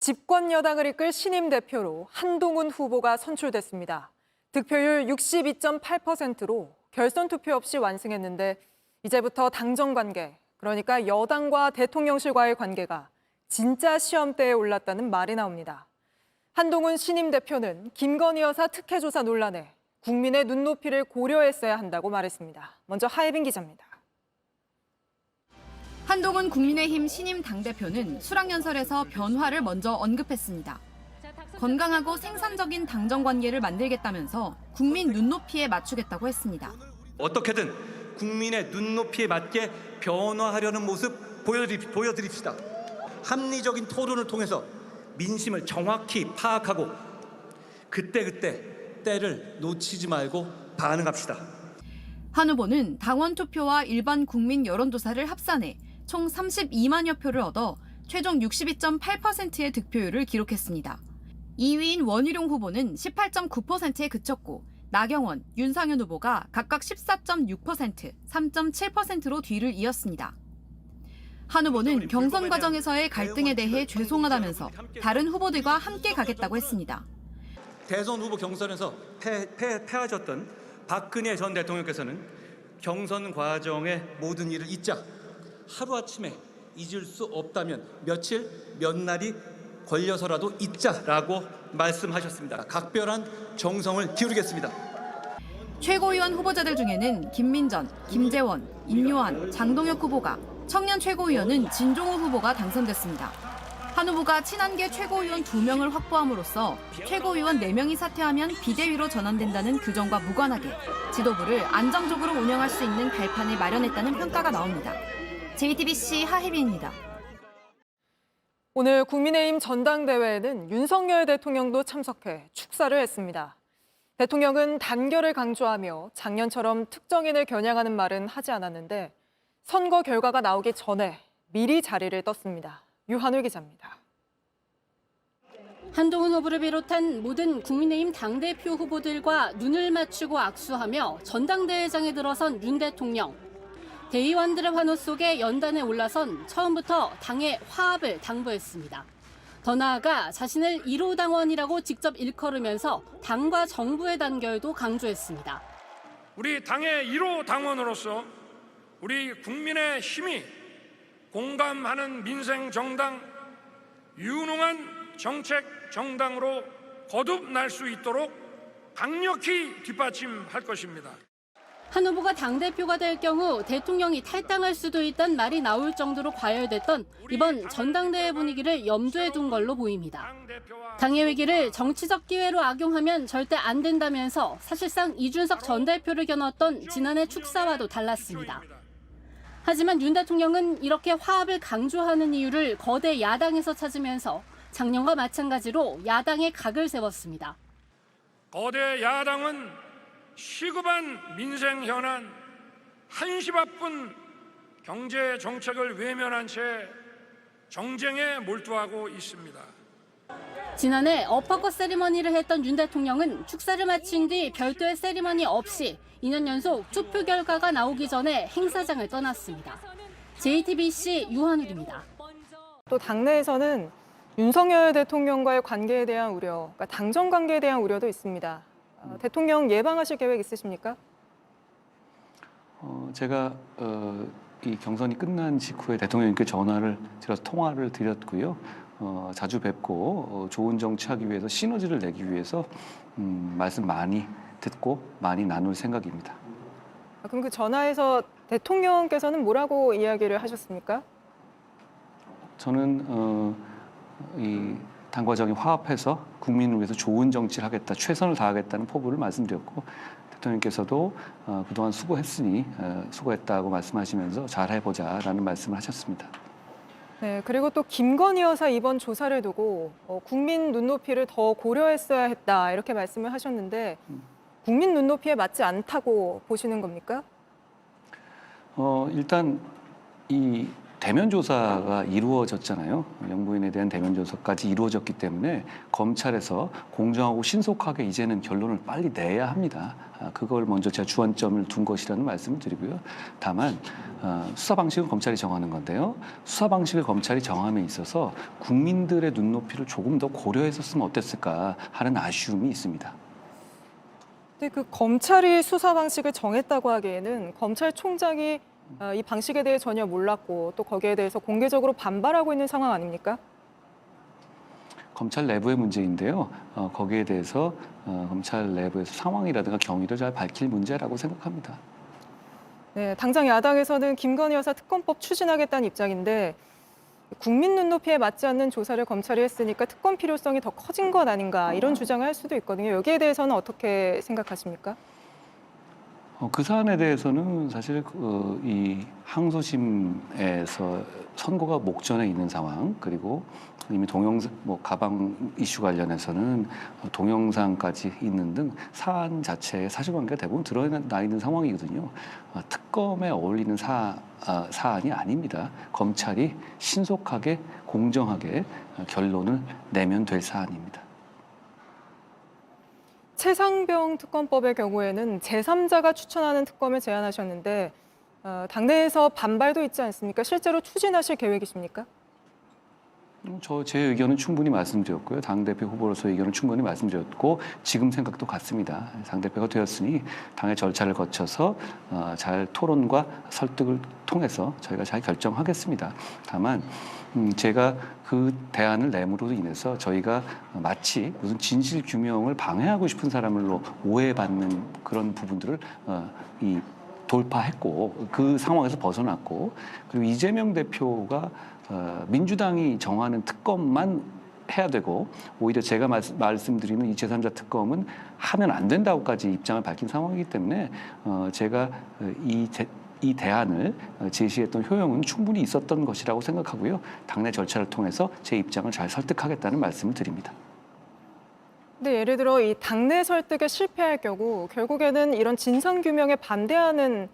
집권 여당을 이끌 신임 대표로 한동훈 후보가 선출됐습니다. 득표율 62.8%로 결선 투표 없이 완승했는데 이제부터 당정 관계, 그러니까 여당과 대통령실과의 관계가 진짜 시험대에 올랐다는 말이 나옵니다. 한동훈 신임 대표는 김건희 여사 특혜 조사 논란에 국민의 눈높이를 고려했어야 한다고 말했습니다. 먼저 하예빈 기자입니다. 한동훈 국민의힘 신임 당대표는 수락연설에서 변화를 먼저 언급했습니다. 건강하고 생산적인 당정 관계를 만들겠다면서 국민 눈높이에 맞추겠다고 했습니다. 어떻게든 국민의 눈높이에 맞게 변화하려는 모습 보여드립시다. 합리적인 토론을 통해서 민심을 정확히 파악하고 그때그때 때를 놓치지 말고 반응합시다. 한 후보는 당원 투표와 일반 국민 여론조사를 합산해 총 32만여 표를 얻어 최종 62.8%의 득표율을 기록했습니다. 2위인 원희룡 후보는 18.9%에 그쳤고 나경원, 윤상현 후보가 각각 14.6%, 3.7%로 뒤를 이었습니다. 한 후보는 경선 과정에서의 갈등에 대해 죄송하다면서 다른 후보들과 함께 가겠다고 했습니다. 대선 후보 경선에서 패하셨던 박근혜 전 대통령께서는 경선 과정의 모든 일을 잊자. 하루아침에 잊을 수 없다면 며칠, 몇 날이 걸려서라도 잊자라고 말씀하셨습니다. 각별한 정성을 기울이겠습니다. 최고위원 후보자들 중에는 김민전, 김재원, 임요한, 장동혁 후보가, 청년 최고위원은 진종우 후보가 당선됐습니다. 한 후보가 친한계 최고위원 2명을 확보함으로써 최고위원 4명이 사퇴하면 비대위로 전환된다는 규정과 무관하게 지도부를 안정적으로 운영할 수 있는 발판을 마련했다는 평가가 나옵니다. JTBC 하혜빈입니다. 오늘 국민의힘 전당대회에는 윤석열 대통령도 참석해 축사를 했습니다. 대통령은 단결을 강조하며 작년처럼 특정인을 겨냥하는 말은 하지 않았는데 선거 결과가 나오기 전에 미리 자리를 떴습니다. 유한울 기자입니다. 한동훈 후보를 비롯한 모든 국민의힘 당대표 후보들과 눈을 맞추고 악수하며 전당대회장에 들어선 윤 대통령. 대의원들의 환호 속에 연단에 올라선 처음부터 당의 화합을 당부했습니다. 더 나아가 자신을 1호 당원이라고 직접 일컬으면서 당과 정부의 단결도 강조했습니다. 우리 당의 1호 당원으로서 우리 국민의 힘이 공감하는 민생 정당, 유능한 정책 정당으로 거듭날 수 있도록 강력히 뒷받침할 것입니다. 한 후보가 당대표가 될 경우 대통령이 탈당할 수도 있다는 말이 나올 정도로 과열됐던 이번 전당대회 분위기를 염두에 둔 걸로 보입니다. 당의 위기를 정치적 기회로 악용하면 절대 안 된다면서 사실상 이준석 전 대표를 겨눴던 지난해 축사와도 달랐습니다. 하지만 윤 대통령은 이렇게 화합을 강조하는 이유를 거대 야당에서 찾으면서 작년과 마찬가지로 야당의 각을 세웠습니다. 거대 야당은 시급한 민생 현안, 한시 바쁜 경제 정책을 외면한 채 정쟁에 몰두하고 있습니다. 지난해 어퍼컷 세리머니를 했던 윤 대통령은 축사를 마친 뒤 별도의 세리머니 없이 2년 연속 투표 결과가 나오기 전에 행사장을 떠났습니다. JTBC 유한울입니다. 또 당내에서는 윤석열 대통령과의 관계에 대한 우려, 그러니까 당정 관계에 대한 우려도 있습니다. 대통령 예방하실 계획 있으십니까? 제가 이 경선이 끝난 직후에 대통령님께 전화를 드려서 통화를 드렸고요. 자주 뵙고 좋은 정치하기 위해서 시너지를 내기 위해서 말씀 많이 듣고 많이 나눌 생각입니다. 그럼 그 전화에서 대통령께서는 뭐라고 이야기를 하셨습니까? 저는 이 당과 정이 화합해서 국민을 위해서 좋은 정치를 하겠다, 최선을 다하겠다는 포부를 말씀드렸고 대통령께서도 그동안 수고했으니 수고했다고 말씀하시면서 잘해보자라는 말씀을 하셨습니다. 네, 그리고 또 김건희 여사 이번 조사를 두고 국민 눈높이를 더 고려했어야 했다 이렇게 말씀을 하셨는데 국민 눈높이에 맞지 않다고 보시는 겁니까? 일단 이 대면 조사가 이루어졌잖아요. 영부인에 대한 대면 조사까지 이루어졌기 때문에 검찰에서 공정하고 신속하게 이제는 결론을 빨리 내야 합니다. 그걸 먼저 제가 주안점을 둔 것이라는 말씀을 드리고요. 다만 수사 방식은 검찰이 정하는 건데요. 수사 방식을 검찰이 정함에 있어서 국민들의 눈높이를 조금 더 고려했었으면 어땠을까 하는 아쉬움이 있습니다. 근데 그 검찰이 수사 방식을 정했다고 하기에는 검찰총장이 이 방식에 대해 전혀 몰랐고 또 거기에 대해서 공개적으로 반발하고 있는 상황 아닙니까? 검찰 내부의 문제인데요. 거기에 대해서 검찰 내부에서 상황이라든가 경위를 잘 밝힐 문제라고 생각합니다. 네, 당장 야당에서는 김건희 여사 특검법 추진하겠다는 입장인데 국민 눈높이에 맞지 않는 조사를 검찰이 했으니까 특검 필요성이 더 커진 것 아닌가 이런 주장을 할 수도 있거든요. 여기에 대해서는 어떻게 생각하십니까? 그 사안에 대해서는 사실 이 항소심에서 선고가 목전에 있는 상황, 그리고 이미 동영상, 가방 이슈 관련해서는 동영상까지 있는 등 사안 자체의 사실관계가 대부분 드러나 있는 상황이거든요. 특검에 어울리는 사안이 아닙니다. 검찰이 신속하게 공정하게 결론을 내면 될 사안입니다. 최상병 특검법의 경우에는 제3자가 추천하는 특검을 제안하셨는데 당내에서 반발도 있지 않습니까? 실제로 추진하실 계획이십니까? 제 의견은 충분히 말씀드렸고요. 당대표 후보로서의 의견은 충분히 말씀드렸고 지금 생각도 같습니다. 당대표가 되었으니 당의 절차를 거쳐서 잘 토론과 설득을 통해서 저희가 잘 결정하겠습니다. 다만 제가 그 대안을 내므로 인해서 저희가 마치 무슨 진실 규명을 방해하고 싶은 사람으로 오해받는 그런 부분들을 돌파했고 그 상황에서 벗어났고, 그리고 이재명 대표가 민주당이 정하는 특검만 해야 되고 오히려 제가 말씀드리는 이 제3자 특검은 하면 안 된다고까지 입장을 밝힌 상황이기 때문에 제가 이 대안을 제시했던 효용은 충분히 있었던 것이라고 생각하고요. 당내 절차를 통해서 제 입장을 잘 설득하겠다는 말씀을 드립니다. 근데 예를 들어 이 당내 설득에 실패할 경우 결국에는 이런 진상규명에 반대하는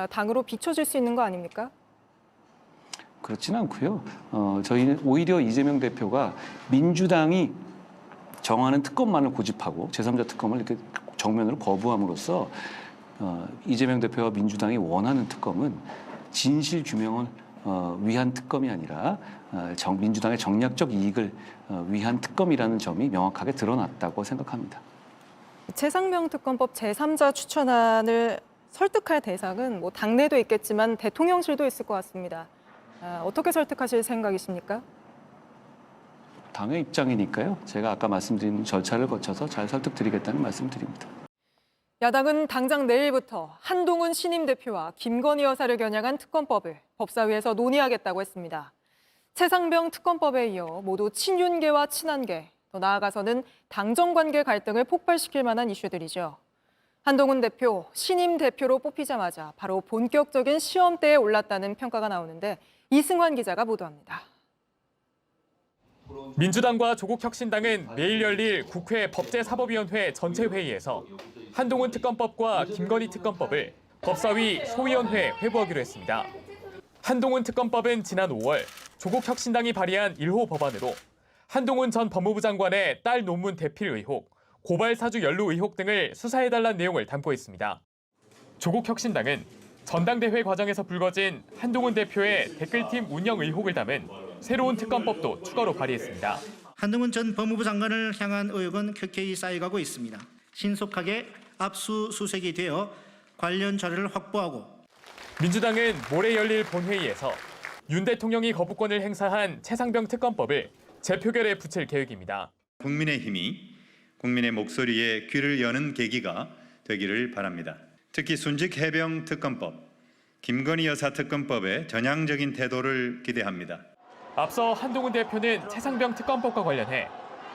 당으로 비춰질 수 있는 거 아닙니까? 그렇지는 않고요. 저희는 오히려 이재명 대표가 민주당이 정하는 특검만을 고집하고 제3자 특검을 이렇게 정면으로 거부함으로써 이재명 대표와 민주당이 원하는 특검은 진실 규명을 위한 특검이 아니라 민주당의 정략적 이익을 위한 특검이라는 점이 명확하게 드러났다고 생각합니다. 최상병 특검법 제3자 추천안을 설득할 대상은 당내도 있겠지만 대통령실도 있을 것 같습니다. 어떻게 설득하실 생각이십니까? 당의 입장이니까요. 제가 아까 말씀드린 절차를 거쳐서 잘 설득드리겠다는 말씀드립니다. 야당은 당장 내일부터 한동훈 신임 대표와 김건희 여사를 겨냥한 특검법을 법사위에서 논의하겠다고 했습니다. 최상병 특검법에 이어 모두 친윤계와 친한계, 더 나아가서는 당정관계 갈등을 폭발시킬 만한 이슈들이죠. 한동훈 대표, 신임 대표로 뽑히자마자 바로 본격적인 시험대에 올랐다는 평가가 나오는데 이승환 기자가 보도합니다. 민주당과 조국혁신당은 내일 열릴 국회 법제사법위원회 전체 회의에서 한동훈 특검법과 김건희 특검법을 법사위 소위원회에 회부하기로 했습니다. 한동훈 특검법은 지난 5월 조국혁신당이 발의한 1호 법안으로 한동훈 전 법무부 장관의 딸 논문 대필 의혹, 고발 사주 연루 의혹 등을 수사해달라는 내용을 담고 있습니다. 조국혁신당은 전당대회 과정에서 불거진 한동훈 대표의 댓글팀 운영 의혹을 담은 새로운 특검법도 추가로 발의했습니다. 한동훈 전 법무부 장관을 향한 의혹은 켜켜이 쌓여가고 있습니다. 신속하게 압수수색이 되어 관련 자료를 확보하고 민주당은 모레 열릴 본회의에서 윤 대통령이 거부권을 행사한 최상병 특검법을 재표결에 붙일 계획입니다. 국민의힘이 국민의 목소리에 귀를 여는 계기가 되기를 바랍니다. 특히 순직 해병 특검법, 김건희 여사 특검법의 전향적인 태도를 기대합니다. 앞서 한동훈 대표는 최상병 특검법과 관련해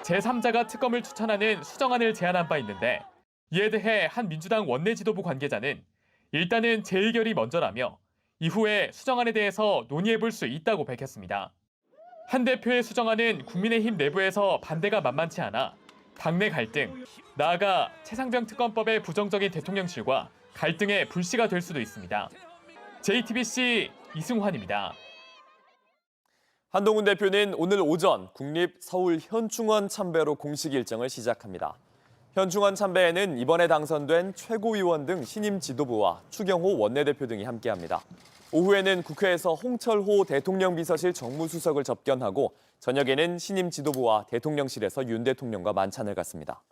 제3자가 특검을 추천하는 수정안을 제안한 바 있는데 이에 대해 한 민주당 원내 지도부 관계자는 일단은 재의결이 먼저라며 이후에 수정안에 대해서 논의해볼 수 있다고 밝혔습니다. 한 대표의 수정안은 국민의힘 내부에서 반대가 만만치 않아 당내 갈등, 나아가 최상병 특검법의 부정적인 대통령실과 갈등의 불씨가 될 수도 있습니다. JTBC 이승환입니다. 한동훈 대표는 오늘 오전 국립 서울 현충원 참배로 공식 일정을 시작합니다. 현충원 참배에는 이번에 당선된 최고위원 등 신임 지도부와 추경호 원내대표 등이 함께합니다. 오후에는 국회에서 홍철호 대통령 비서실 정무수석을 접견하고 저녁에는 신임 지도부와 대통령실에서 윤 대통령과 만찬을 갖습니다.